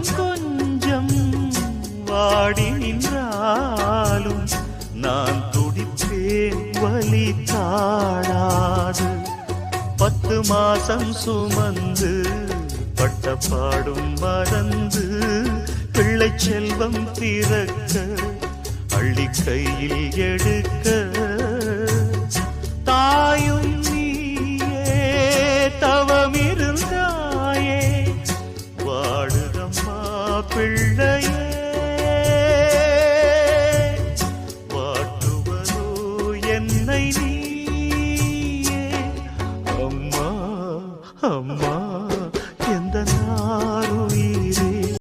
உள்ளம் கொஞ்சம் வாடி நின்றாலும் நான் துடிப்பேன் வலி தாழாது. 10 மாசம் சுமந்து பட்ட பாடும் மறந்து பிள்ளை செல்வம் பிறக்க அள்ளி கையில் எடுக்க தாயும் நீயே தவமிருந்தாயே வாடுதம்மா பிள்ளை